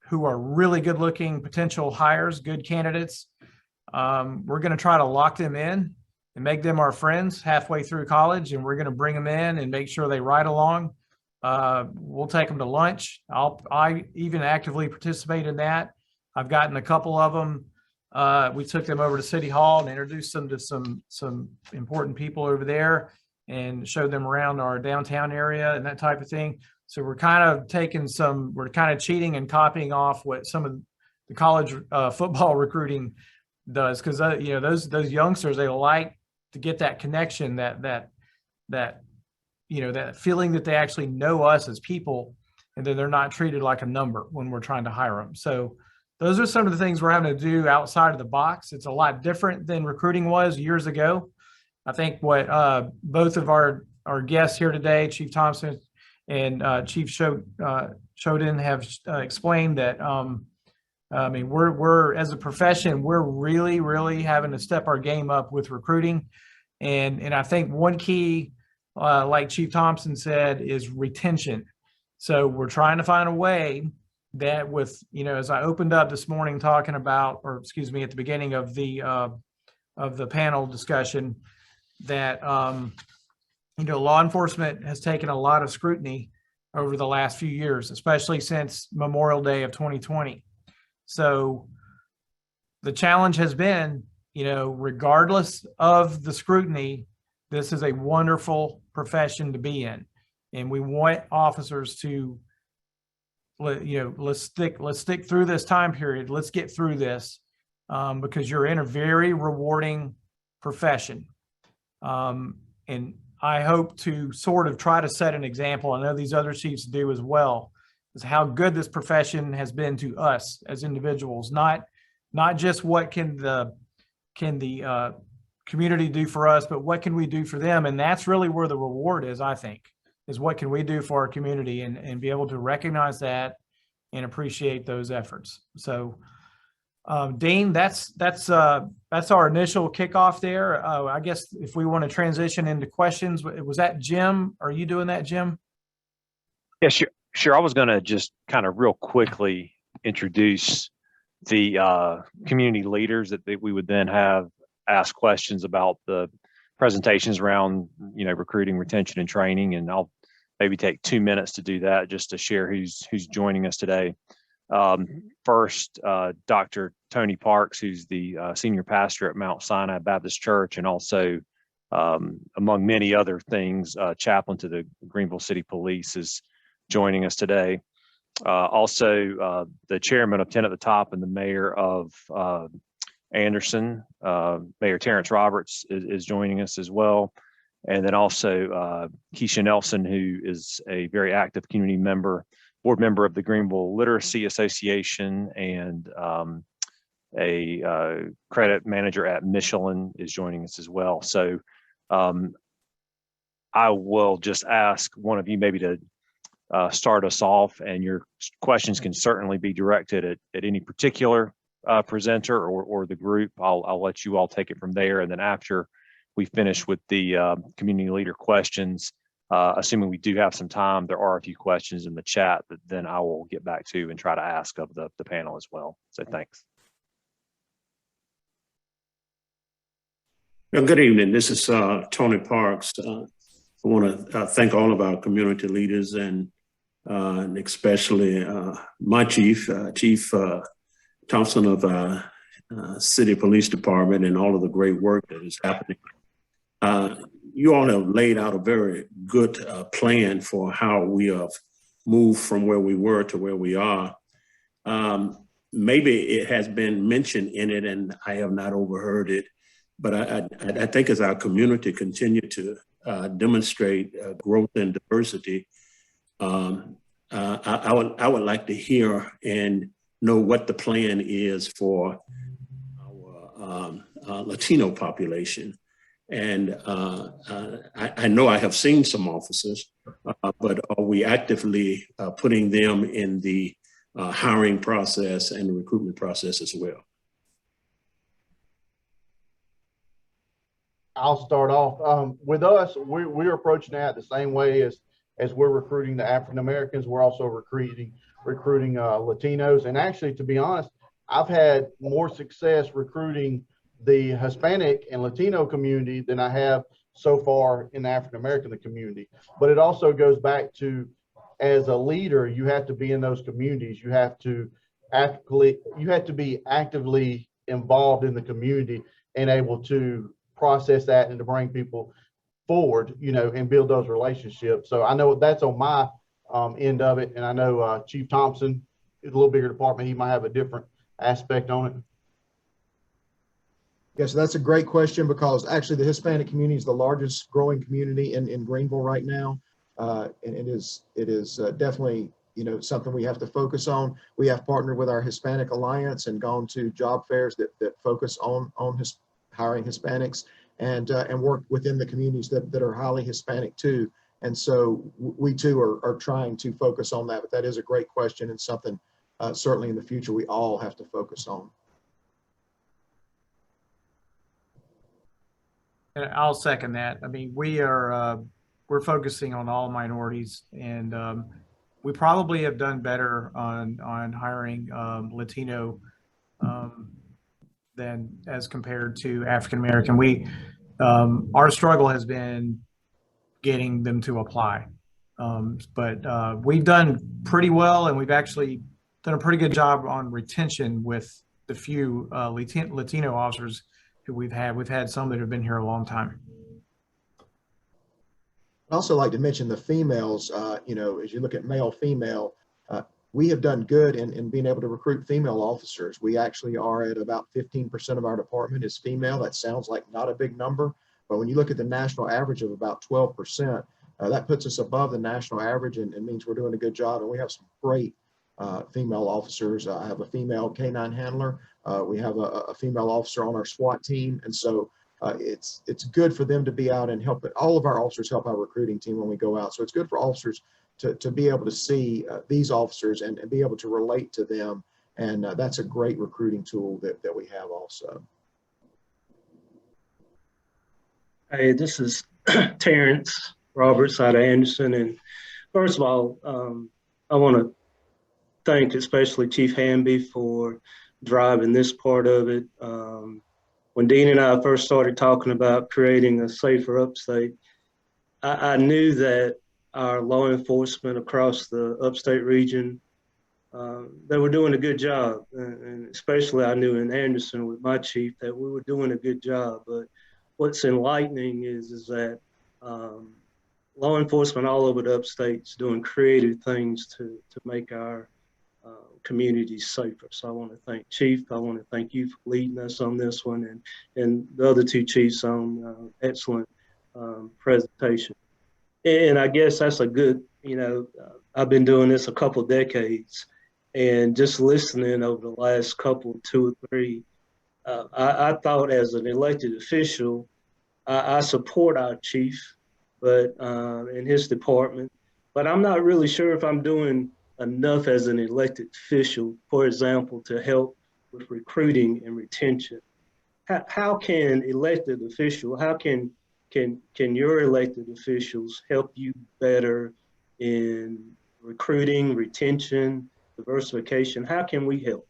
Speaker 3: who are really good looking potential hires, good candidates. We're going to try to lock them in and make them our friends halfway through college. And we're going to bring them in and make sure they ride along. We'll take them to lunch. I even actively participate in that. I've gotten a couple of them. We took them over to City Hall and introduced them to some important people over there and showed them around our downtown area and that type of thing. So we're kind of we're kind of cheating and copying off what some of the college football recruiting does, because those youngsters, they like to get that connection, that feeling that they actually know us as people, and then they're not treated like a number when we're trying to hire them. So those are some of the things we're having to do outside of the box. It's a lot different than recruiting was years ago. I think what both of our guests here today, Chief Thompson and Chief Shoden, have explained that, I mean, we're as a profession, we're really, really having to step our game up with recruiting. And I think one key, like Chief Thompson said, is retention. So we're trying to find a way that with, as I opened up this morning talking about, or excuse me, at the beginning of the panel discussion, that, law enforcement has taken a lot of scrutiny over the last few years, especially since Memorial Day of 2020. So the challenge has been, regardless of the scrutiny, this is a wonderful profession to be in. And we want officers to, let's stick through this time period. Let's get through this because you're in a very rewarding profession. And I hope to sort of try to set an example. I know these other chiefs do as well, is how good this profession has been to us as individuals, not just what can the community do for us, but what can we do for them? And that's really where the reward is, I think, is what can we do for our community, and be able to recognize that and appreciate those efforts. So Dean, that's our initial kickoff there. I guess if we want to transition into questions, was that Jim? Are you doing that, Jim?
Speaker 6: Yeah, sure. I was going to just kind of real quickly introduce the community leaders that we would then have ask questions about the presentations around, recruiting, retention, and training. And I'll maybe take 2 minutes to do that, just to share who's joining us today. First, Dr. Tony Parks, who's the senior pastor at Mount Sinai Baptist Church, and also, among many other things, chaplain to the Greenville City Police, is joining us today. Also, the chairman of 10 at the Top and the mayor of Anderson, Mayor Terrence Roberts, is joining us as well. And then also Keisha Nelson, who is a very active community board member of the Greenville Literacy Association, and a credit manager at Michelin, is joining us as well. So I will just ask one of you maybe to start us off, and your questions can certainly be directed at any particular presenter or the group. I'll let you all take it from there. And then after we finish with the community leader questions, assuming we do have some time, there are a few questions in the chat that then I will get back to and try to ask of the panel as well. So thanks.
Speaker 7: Well, good evening. This is Tony Parks. I want to thank all of our community leaders, and especially my chief, Chief Thompson of City Police Department, and all of the great work that is happening. You all have laid out a very good plan for how we have moved from where we were to where we are. Maybe it has been mentioned in it and I have not overheard it, but I think as our community continue to demonstrate growth and diversity, I would like to hear and know what the plan is for our Latino population. And I know I have seen some officers, but are we actively putting them in the hiring process and the recruitment process as well?
Speaker 4: I'll start off. With us, we're approaching that the same way as we're recruiting the African Americans. We're also recruiting recruiting Latinos. And actually, to be honest, I've had more success recruiting the Hispanic and Latino community than I have so far in the African American community. But it also goes back to, as a leader, you have to be in those communities. You have to be actively involved in the community and able to process that and to bring people forward, you know, and build those relationships. So I know that's on my end of it. And I know Chief Thompson is a little bigger department. He might have a different aspect on it.
Speaker 5: Yes, that's a great question, because actually the Hispanic community is the largest growing community in Greenville right now. And it is definitely, you know, something we have to focus on. We have partnered with our Hispanic Alliance and gone to job fairs that focus on hiring Hispanics, and work within the communities that are highly Hispanic too. And so we too are trying to focus on that. But that is a great question, and something certainly in the future we all have to focus on.
Speaker 3: And I'll second that. I mean, we're focusing on all minorities, and we probably have done better on hiring Latino than as compared to African American. Our struggle has been getting them to apply, but we've done pretty well, and we've actually done a pretty good job on retention with the few Latino officers who we've had. We've had some that have been here a long time.
Speaker 5: I'd also like to mention the females. You know, as you look at male, female, we have done good in being able to recruit female officers. We actually are at about 15% of our department is female. That sounds like not a big number, but when you look at the national average of about 12%, that puts us above the national average, and means we're doing a good job. And we have some great female officers. I have a female K-9 handler. We have a female officer on our SWAT team. And so it's good for them to be out and help. All of our officers help our recruiting team when we go out. So it's good for officers to be able to see these officers and be able to relate to them. And that's a great recruiting tool that we have also.
Speaker 8: Hey, this is Terrence Roberts out of Anderson. And first of all, I want to thank especially Chief Hamby for driving this part of it. When Dean and I first started talking about creating a safer Upstate, I knew that our law enforcement across the Upstate region, they were doing a good job. And especially I knew in Anderson with my chief that we were doing a good job. But what's enlightening is that law enforcement all over the Upstate is doing creative things to make our communities safer. So I want to thank Chief. I want to thank you for leading us on this one, and the other two chiefs on excellent presentation. And I guess that's a good, you know, I've been doing this a couple of decades, and just listening over the last couple, 2 or 3, I thought as an elected official, I support our chief, but in his department, but I'm not really sure if I'm doing enough as an elected official, for example, to help with recruiting and retention. How can elected official, how can your elected officials help you better in recruiting, retention, diversification? How can we help?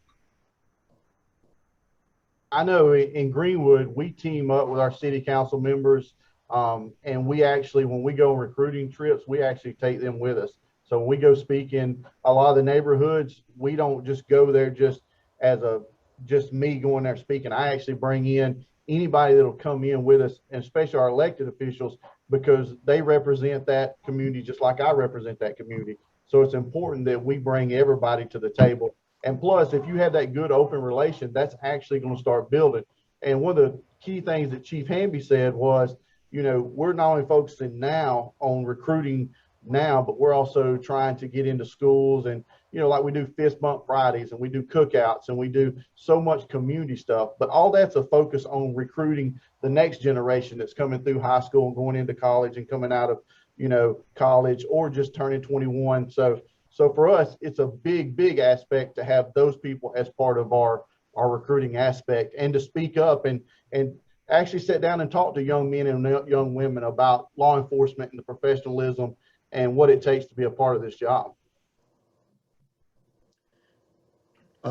Speaker 4: I know in Greenwood, we team up with our city council members, and we actually, when we go on recruiting trips, we actually take them with us. So when we go speak in a lot of the neighborhoods, we don't just go there just me going there speaking. I actually bring in anybody that'll come in with us, and especially our elected officials, because they represent that community just like I represent that community. So it's important that we bring everybody to the table. And plus, if you have that good open relation, that's actually going to start building. And one of the key things that Chief Hamby said was, you know, we're not only focusing now on recruiting now, but we're also trying to get into schools, and, you know, like we do fist bump Fridays, and we do cookouts, and we do so much community stuff, but all that's a focus on recruiting the next generation that's coming through high school and going into college and coming out of, you know, college or just turning 21. So for us, it's a big aspect to have those people as part of our recruiting aspect, and to speak up and actually sit down and talk to young men and young women about law enforcement and the professionalism and what it takes to be a part of this job.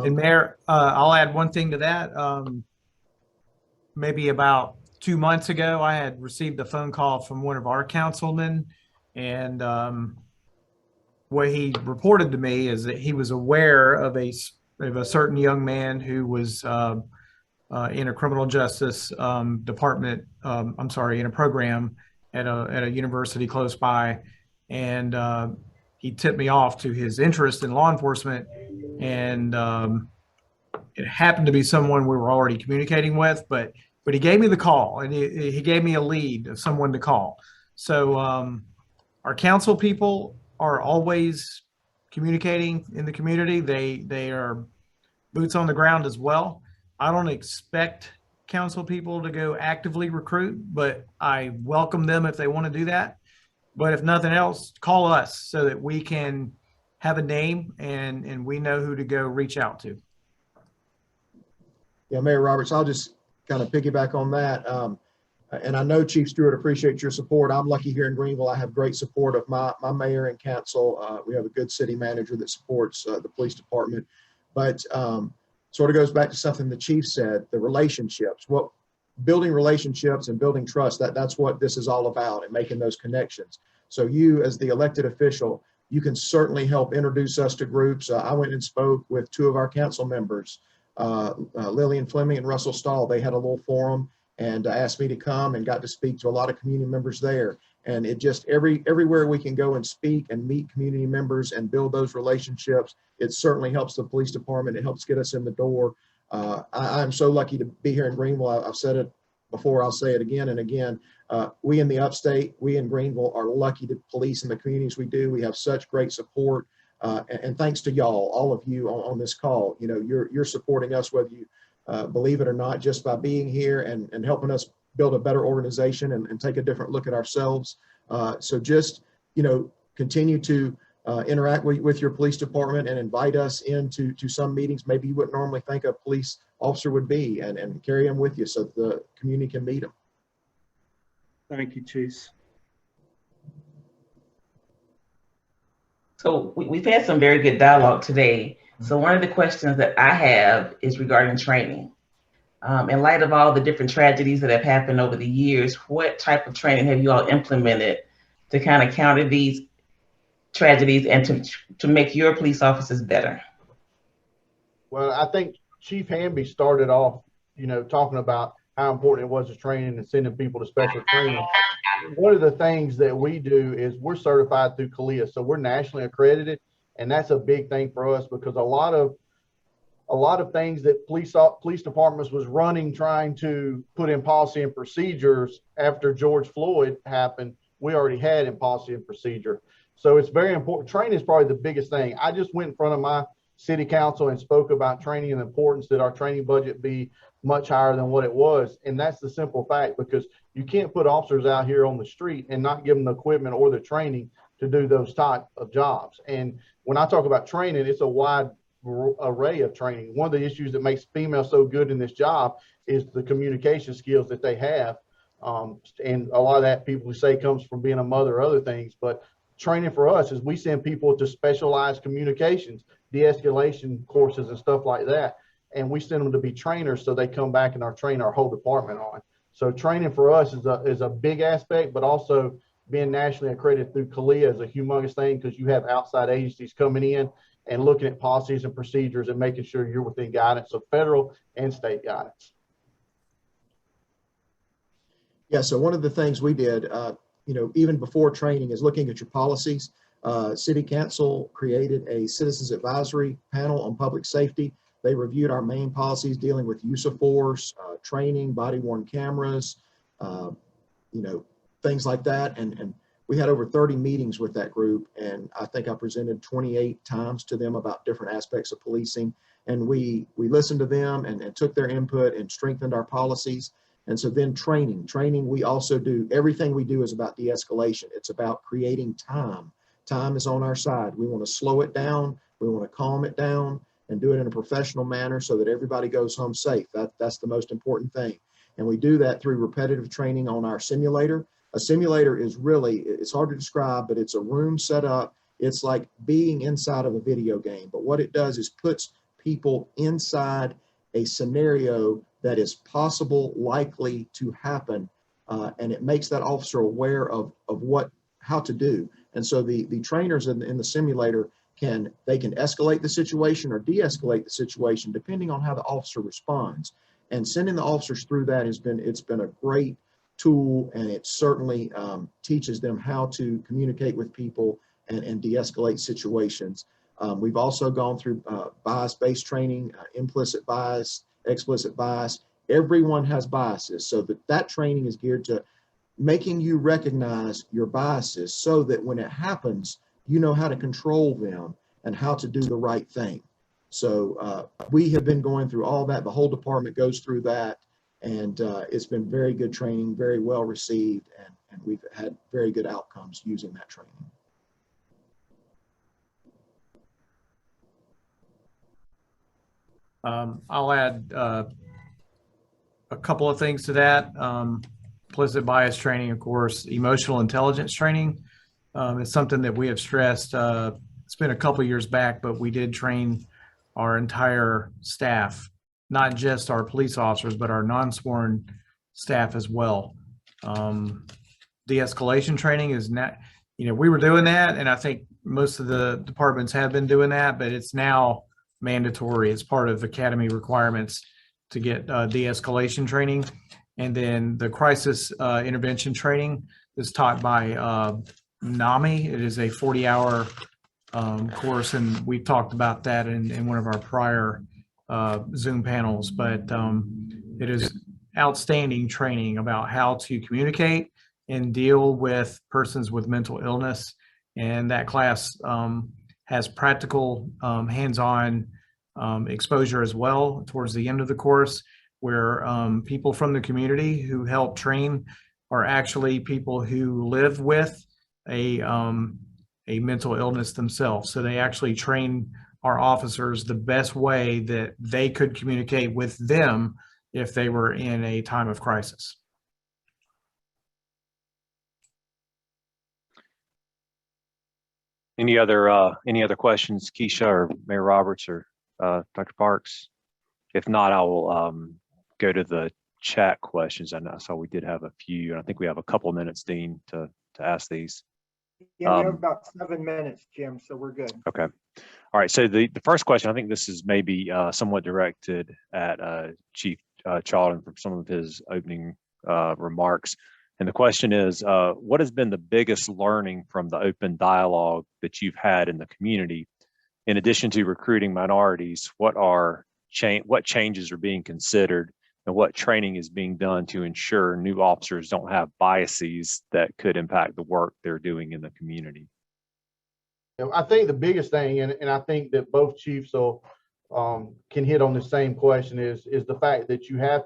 Speaker 3: And Mayor, I'll add one thing to that. Maybe about 2 months ago, I had received a phone call from one of our councilmen, and what he reported to me is that he was aware of a certain young man who was in a criminal justice department. I'm sorry, in a program at a university close by, and he tipped me off to his interest in law enforcement, and it happened to be someone we were already communicating with, but he gave me the call, and he gave me a lead of someone to call. So our council people are always communicating in the community. They are boots on the ground as well. I don't expect council people to go actively recruit, but I welcome them if they want to do that. But if nothing else, call us so that we can have a name and we know who to go reach out to.
Speaker 5: Yeah, Mayor Roberts, I'll just kind of piggyback on that. And I know Chief Stewart appreciates your support. I'm lucky here in Greenville. I have great support of my mayor and council. We have a good city manager that supports the police department. But sort of goes back to something the chief said, the relationships. Well, building relationships and building trust, that's what this is all about, and making those connections. So you, as the elected official, you can certainly help introduce us to groups. I went and spoke with 2 of our council members, Lillian Fleming and Russell Stahl. They had a little forum and asked me to come, and got to speak to a lot of community members there. And it just, everywhere we can go and speak and meet community members and build those relationships, it certainly helps the police department. It helps get us in the door. I'm so lucky to be here in Greenville. I've said it before, I'll say it again and again. We in the Upstate, we in Greenville are lucky to police in the communities we do. We have such great support. And thanks to y'all, all of you on this call. You know, you're supporting us, whether you believe it or not, just by being here and helping us build a better organization and take a different look at ourselves. So just, you know, continue to interact with your police department and invite us into some meetings maybe you wouldn't normally think a police officer would be, and carry them with you so the community can meet them.
Speaker 8: Thank you, Chief.
Speaker 9: So we've had some very good dialogue today. So one of the questions that I have is regarding training. In light of all the different tragedies that have happened over the years, what type of training have you all implemented to kind of counter these tragedies and to make your police officers better?
Speaker 4: Well, I think Chief Hamby started off, you know, talking about how important it was to training and sending people to special training. One of the things that we do is we're certified through CALEA, so we're nationally accredited, and that's a big thing for us, because a lot of things that police departments was running, trying to put in policy and procedures after George Floyd happened, we already had in policy and procedure. So it's very important. Training is probably the biggest thing. I just went in front of my city council and spoke about training and the importance that our training budget be much higher than what it was. And that's the simple fact, because you can't put officers out here on the street and not give them the equipment or the training to do those type of jobs. And when I talk about training, it's a wide array of training. One of the issues that makes females so good in this job is the communication skills that they have. And a lot of that, people say, comes from being a mother or other things. But training for us is we send people to specialized communications, de-escalation courses and stuff like that. And we send them to be trainers so they come back and train our whole department on. So training for us is a big aspect, but also being nationally accredited through CALEA is a humongous thing, because you have outside agencies coming in and looking at policies and procedures and making sure you're within guidance of federal and state guidance.
Speaker 5: Yeah, so one of the things we did, you know, even before training, is looking at your policies. City Council created a citizens advisory panel on public safety. They reviewed our main policies dealing with use of force, training, body-worn cameras, you know, things like that. And we had over 30 meetings with that group, and I think I presented 28 times to them about different aspects of policing. And we listened to them and took their input and strengthened our policies. And so then training, we also do, everything we do is about de-escalation. It's about creating time. Time is on our side. We want to slow it down. We want to calm it down and do it in a professional manner so that everybody goes home safe. That's the most important thing. And we do that through repetitive training on our simulator. A simulator is really, it's hard to describe, but it's a room set up. It's like being inside of a video game. But what it does is puts people inside a scenario that is possible, likely to happen, and it makes that officer aware of how to do. And so the trainers in the simulator can escalate the situation or de-escalate the situation depending on how the officer responds. And sending the officers through that it's been a great tool, and it certainly teaches them how to communicate with people and de-escalate situations. We've also gone through bias-based training, implicit bias, explicit bias. Everyone has biases, so that training is geared to making you recognize your biases so that when it happens, you know how to control them and how to do the right thing. So we have been going through all that. The whole department goes through that, and it's been very good training, very well received, and we've had very good outcomes using that training.
Speaker 3: I'll add a couple of things to that. Implicit bias training, of course, emotional intelligence training is something that we have stressed. It's been a couple of years back, but we did train our entire staff, not just our police officers, but our non-sworn staff as well. De-escalation training is not, we were doing that, and I think most of the departments have been doing that, but it's now mandatory as part of academy requirements to get de-escalation training. And then the crisis intervention training is taught by NAMI. It is a 40-hour course, and we talked about that in one of our prior Zoom panels, but it is outstanding training about how to communicate and deal with persons with mental illness. And that class has practical hands-on exposure as well towards the end of the course, where people from the community who help train are actually people who live with a mental illness themselves. So they actually train our officers the best way that they could communicate with them if they were in a time of crisis.
Speaker 6: Any other questions, Keisha or Mayor Roberts or Dr. Parks? If not, I will go to the chat questions. I saw we did have a few, and I think we have a couple of minutes, Dean, to ask these.
Speaker 1: Yeah, we have about 7 minutes, Jim, so we're good.
Speaker 6: Okay. All right. So the first question, I think this is maybe somewhat directed at Chief Charlton from some of his opening remarks. And the question is, what has been the biggest learning from the open dialogue that you've had in the community? In addition to recruiting minorities, what changes are being considered, and what training is being done to ensure new officers don't have biases that could impact the work they're doing in the community?
Speaker 4: I think the biggest thing, and I think that both chiefs can hit on the same question, is the fact that you have,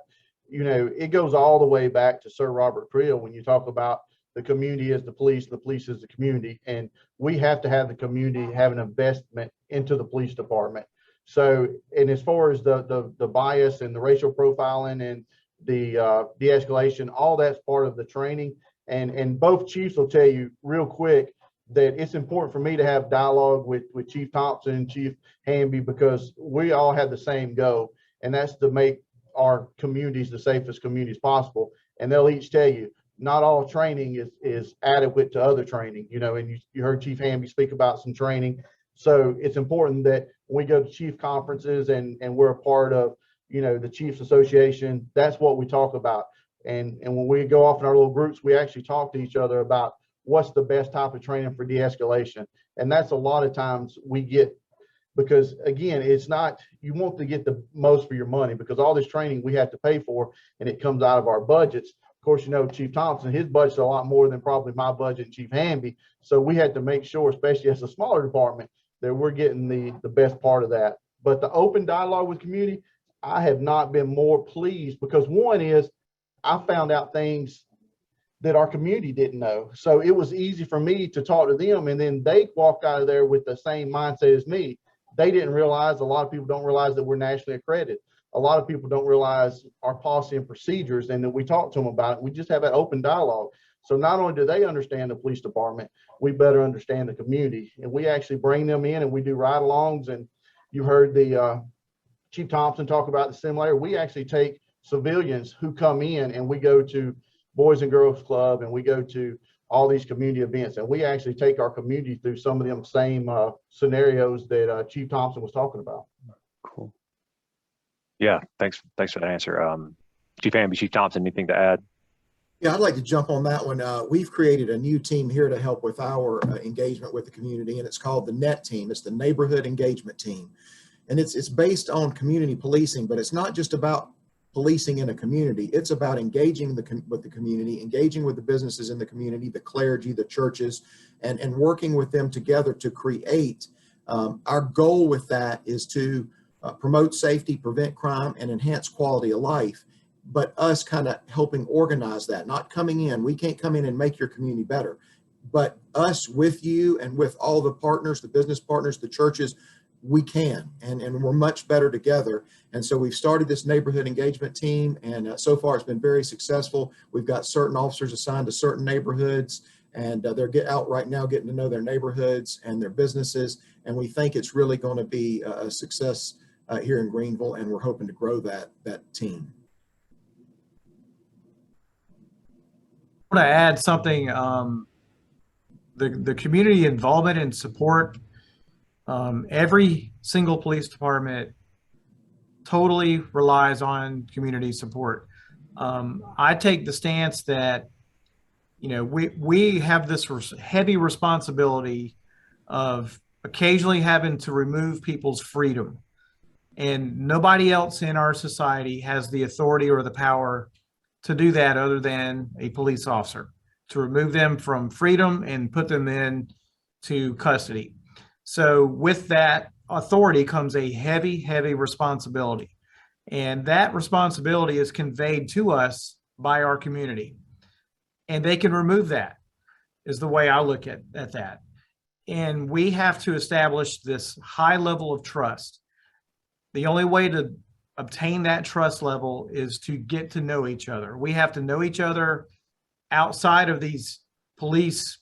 Speaker 4: it goes all the way back to Sir Robert Creel when you talk about the community as the police is the community, and we have to have the community have an investment into the police department. So, and as far as the bias and the racial profiling and the de-escalation, all that's part of the training. And both chiefs will tell you real quick that it's important for me to have dialogue with Chief Thompson and Chief Hamby, because we all have the same goal, and that's to make our communities the safest communities possible. And they'll each tell you, not all training is adequate to other training, and you heard Chief Hamby speak about some training. So it's important that when we go to chief conferences and we're a part of, the Chiefs Association, that's what we talk about. And when we go off in our little groups, we actually talk to each other about what's the best type of training for de-escalation. And that's a lot of times we get, because again, it's not, you want to get the most for your money, because all this training we have to pay for, and it comes out of our budgets. Of course, Chief Thompson, his budget's a lot more than probably my budget and Chief Hamby. So we had to make sure, especially as a smaller department, that we're getting the best part of that. But the open dialogue with community, I have not been more pleased, because one is I found out things that our community didn't know. So it was easy for me to talk to them, and then they walked out of there with the same mindset as me. They didn't realize, a lot of people don't realize that we're nationally accredited. A lot of people don't realize our policy and procedures, and that we talk to them about it. We just have that open dialogue. So not only do they understand the police department, we better understand the community. And we actually bring them in, and we do ride-alongs. And you heard the Chief Thompson talked about the simulator. We actually take civilians who come in and we go to Boys and Girls Club and we go to all these community events, and we actually take our community through some of them same scenarios that Chief Thompson was talking about.
Speaker 6: Cool. Yeah, thanks for that answer. Chief Hamby, Chief Thompson, anything to add?
Speaker 5: Yeah, I'd like to jump on that one. We've created a new team here to help with our engagement with the community, and it's called the NET team. It's the Neighborhood Engagement Team. And it's based on community policing, but it's not just about policing in a community. It's about engaging with the community, engaging with the businesses in the community, the clergy, the churches, and working with them together to create. Our goal with that is to promote safety, prevent crime, and enhance quality of life. But us kind of helping organize that, not coming in. We can't come in and make your community better, but us with you and with all the partners, the business partners, the churches, we can, and we're much better together. And so we've started this neighborhood engagement team, and so far it's been very successful. We've got certain officers assigned to certain neighborhoods, and they're out right now getting to know their neighborhoods and their businesses. And we think it's really going to be a success here in Greenville, and we're hoping to grow that team.
Speaker 3: I want to add something. The community involvement and support. Every single police department totally relies on community support. I take the stance that, we have this heavy responsibility of occasionally having to remove people's freedom, and nobody else in our society has the authority or the power to do that other than a police officer, to remove them from freedom and put them into custody. So with that authority comes a heavy, heavy responsibility. And that responsibility is conveyed to us by our community. And they can remove that, is the way I look at that. And we have to establish this high level of trust. The only way to obtain that trust level is to get to know each other. We have to know each other outside of these police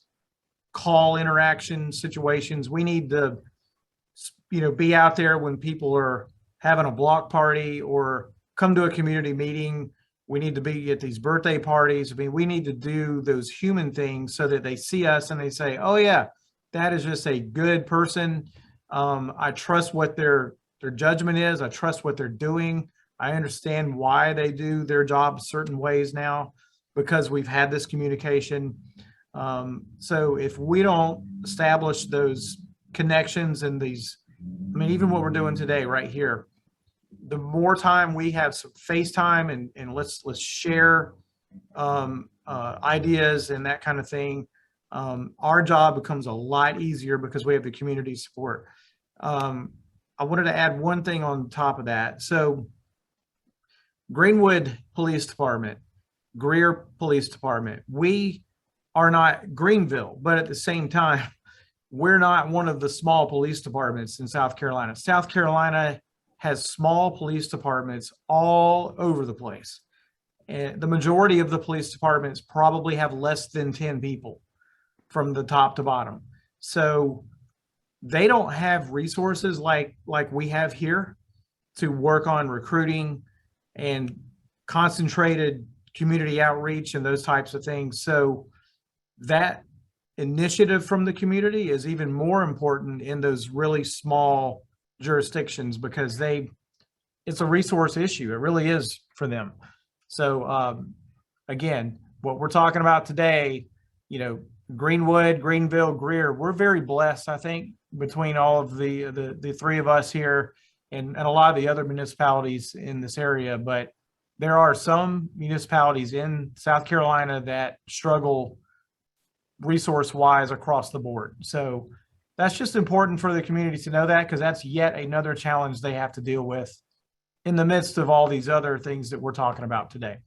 Speaker 3: call interaction situations. We need to, be out there when people are having a block party or come to a community meeting. We need to be at these birthday parties. I mean, we need to do those human things so that they see us and they say, oh yeah, that is just a good person. I trust what their judgment is. I trust what they're doing. I understand why they do their job certain ways now because we've had this communication. So if we don't establish those connections and these, even what we're doing today right here, the more time we have some FaceTime and let's share ideas and that kind of thing, our job becomes a lot easier because we have the community support. I wanted to add one thing on top of that. So Greenwood Police Department, Greer Police Department, we are not Greenville, but at the same time, we're not one of the small police departments in South Carolina. South Carolina has small police departments all over the place. And the majority of the police departments probably have less than 10 people from the top to bottom. So they don't have resources like we have here to work on recruiting and concentrated community outreach and those types of things. So that initiative from the community is even more important in those really small jurisdictions because it's a resource issue. It really is for them. So again, what we're talking about today, Greenwood, Greenville, Greer, we're very blessed, I think, between all of the three of us here and a lot of the other municipalities in this area. But there are some municipalities in South Carolina that struggle resource-wise across the board. So that's just important for the community to know that, because that's yet another challenge they have to deal with in the midst of all these other things that we're talking about today.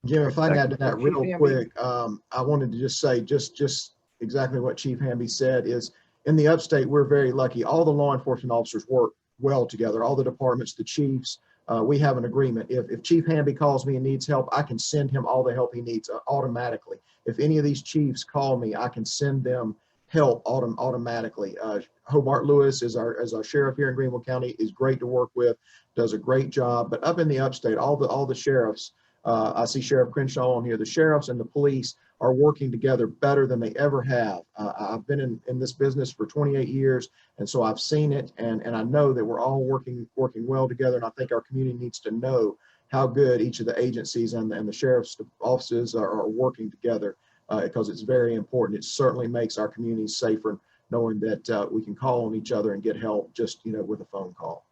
Speaker 5: Jim, if I can add to that real quick, I wanted to just say just exactly what Chief Hamby said is in the Upstate, we're very lucky. All the law enforcement officers work well together, all the departments, the chiefs. We have an agreement. If Chief Hamby calls me and needs help, I can send him all the help he needs automatically. If any of these chiefs call me, I can send them help automatically. Hobart Lewis is our sheriff here in Greenville County, is great to work with, does a great job. But up in the upstate, all the sheriffs, I see Sheriff Crenshaw on here, the sheriffs and the police are working together better than they ever have. I've been in this business for 28 years, and so I've seen it, and I know that we're all working well together, and I think our community needs to know how good each of the agencies and the sheriff's offices are working together, because it's very important. It certainly makes our communities safer knowing that we can call on each other and get help just, with a phone call.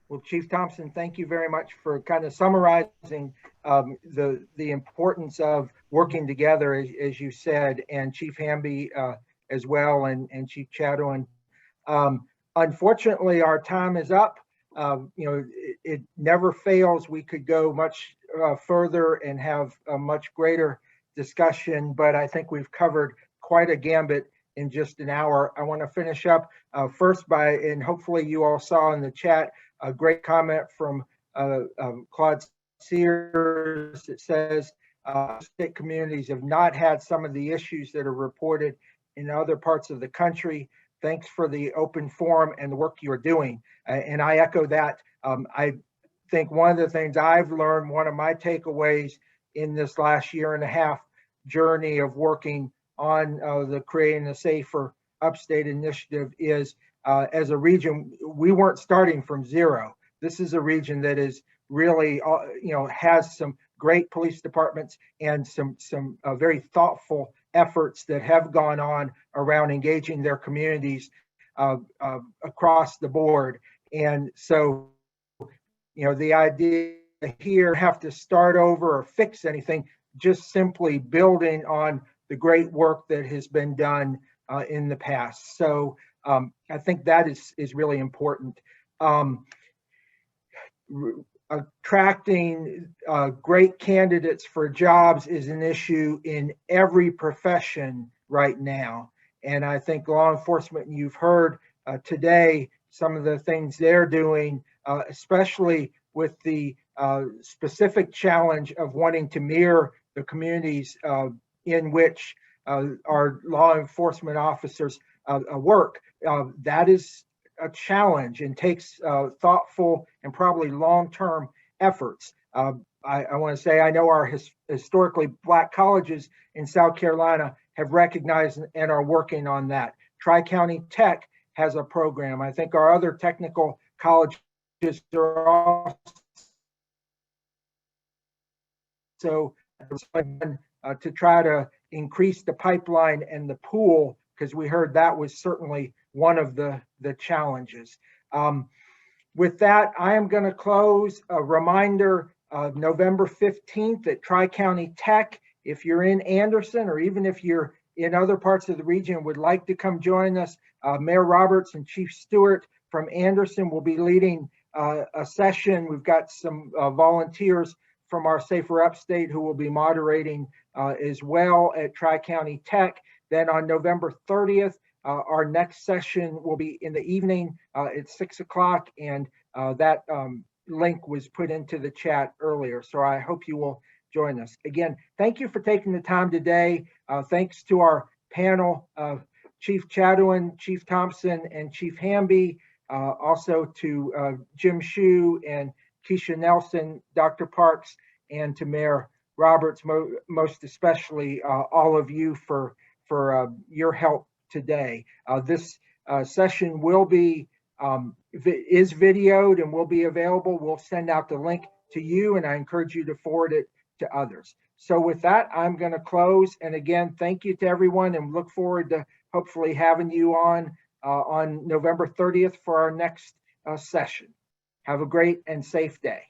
Speaker 1: Well, Chief Thompson, thank you very much for kind of summarizing the importance of working together, as you said, and Chief Hamby as well, and Chief Chadwin. Unfortunately, our time is up. It never fails. We could go much further and have a much greater discussion, but I think we've covered quite a gambit in just an hour. I want to finish up first by, and hopefully you all saw in the chat, a great comment from Claude Sears that says state communities have not had some of the issues that are reported in other parts of the country. Thanks for the open forum and the work you're doing. And I echo that. I think one of the things I've learned, one of my takeaways in this last year and a half journey of working on the Creating a Safer Upstate initiative is, as a region, we weren't starting from zero. This is a region that is really, has some great police departments and some very thoughtful efforts that have gone on around engaging their communities across the board. And so, the idea here, have to start over or fix anything, just simply building on the great work that has been done in the past. So I think that is really important. Attracting great candidates for jobs is an issue in every profession right now. And I think law enforcement, you've heard today some of the things they're doing, especially with the specific challenge of wanting to mirror the communities in which our law enforcement officers work. That is a challenge and takes thoughtful and probably long-term efforts. I want to say, I know our historically Black colleges in South Carolina have recognized and are working on that. Tri-County Tech has a program. I think our other technical colleges are also to try to increase the pipeline and the pool, because we heard that was certainly one of the challenges. With that, I am going to close. A reminder of November 15th at Tri-County Tech. If you're in Anderson, or even if you're in other parts of the region, would like to come join us, Mayor Roberts and Chief Stewart from Anderson will be leading a session. We've got some volunteers from our Safer Upstate who will be moderating as well at Tri-County Tech. Then on November 30th, our next session will be in the evening at 6 o'clock, and that link was put into the chat earlier. So I hope you will join us. Again, thank you for taking the time today. Thanks to our panel, Chief Chadwin, Chief Thompson, and Chief Hamby. Also to Jim Shue and Keisha Nelson, Dr. Parks, and to Mayor Roberts, most especially all of you for your help today. This session will be is videoed and will be available. We'll send out the link to you, and I encourage you to forward it to others. So with that, I'm going to close. And again, thank you to everyone, and look forward to hopefully having you on November 30th for our next session. Have a great and safe day.